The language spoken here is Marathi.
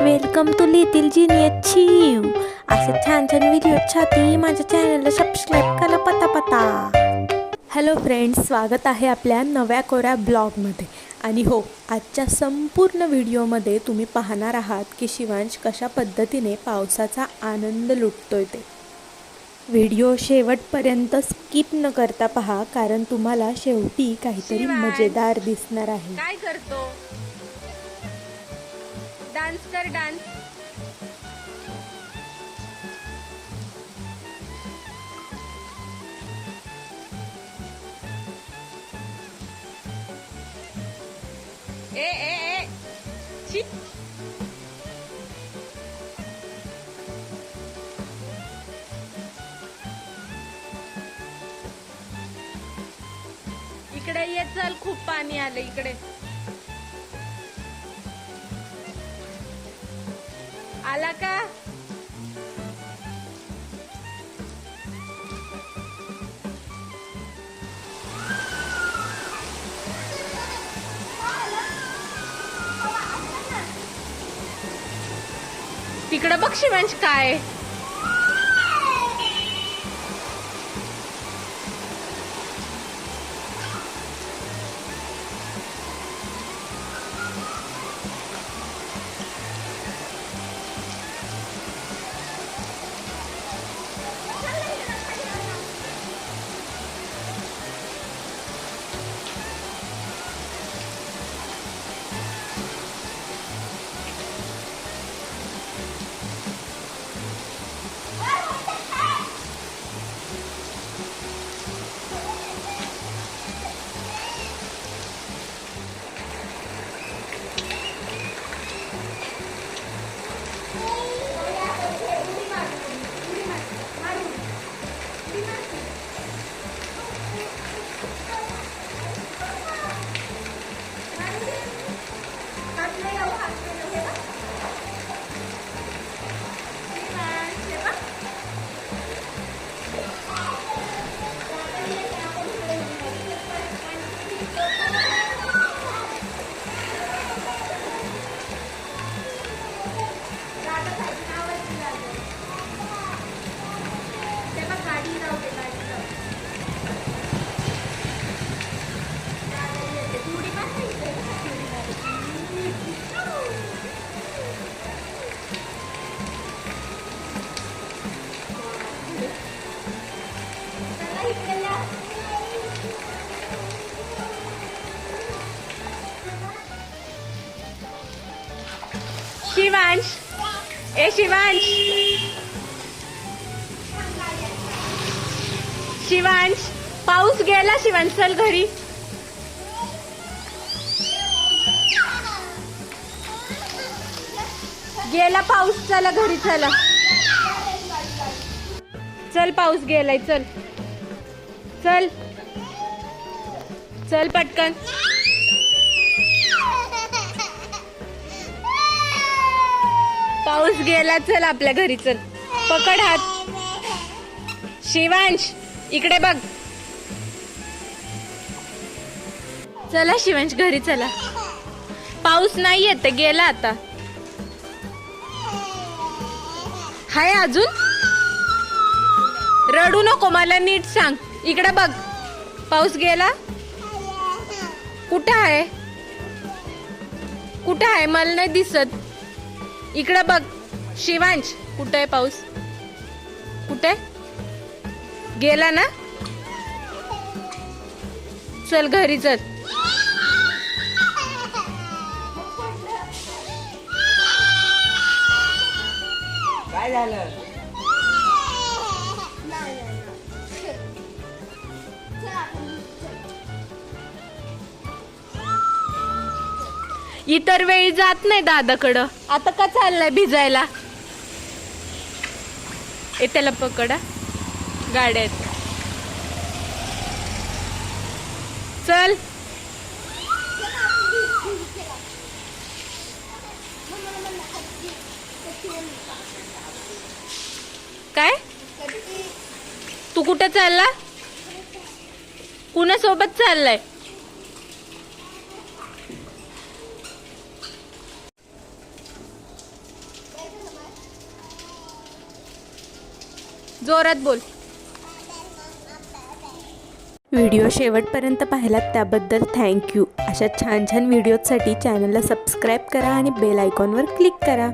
वेलकम टू लिटिल जीनियस चिव. असे छान छान व्हिडिओसाठी माझ्या चॅनलला सबस्क्राईब करा पता. हॅलो फ्रेंड्स, स्वागत आहे आपल्या नव्या कोऱ्या ब्लॉगमध्ये. आणि हो, आजच्या संपूर्ण व्हिडिओमध्ये तुम्ही पाहणार आहात की शिवांश कशा पद्धतीने पावसाचा आनंद लुटतोय ते. व्हिडिओ शेवटपर्यंत स्किप न करता पहा, कारण तुम्हाला शेवटी काहीतरी मजेदार दिसणार आहे. काय करतो? डान्स कर, डान्स. ए ए ए छी. इकडे ये, चल, खूप पाणी आलं इकडे. आला का? तिकडे बघ शिवांश काय. शिवांश, ए शिवांश, शिवांश, पाऊस गेला. शिवांश, चल घरी. गेला पाऊस, चला घरी चला. चल, पाऊस गेलाय, चल चल चल पटकन. पाऊस गेला, चल आपल्या घरी चल. पकड हात. शिवांश, इकडे बघ. चला शिवांश, घरी चला. पाऊस नाही येत, गेला आता. हाय अजून? रडू नको, मला नीट सांग. इकडे बघ, पाऊस गेला. कुठं आहे? कुठं आहे? मला नाही दिसत. इकडे बघ शिवांश, कुठे आहे पाऊस? कुठे गेला ना? चल घरी चल. काय झालं? इतर वेळी जात नाही दादाकडं, आता का चाललाय भिजायला? ए त्याला पकडा, गाड्यात. चल. काय? तू कुठे चालला? कुणासोबत चाललाय? जोरात बोल. व्हिडिओ शेवटपर्यंत पाहिलात त्याबद्दल थँक्यू. अशा छान छान व्हिडिओसाठी चॅनलला सबस्क्राईब करा आणि बेल आयकॉनवर क्लिक करा.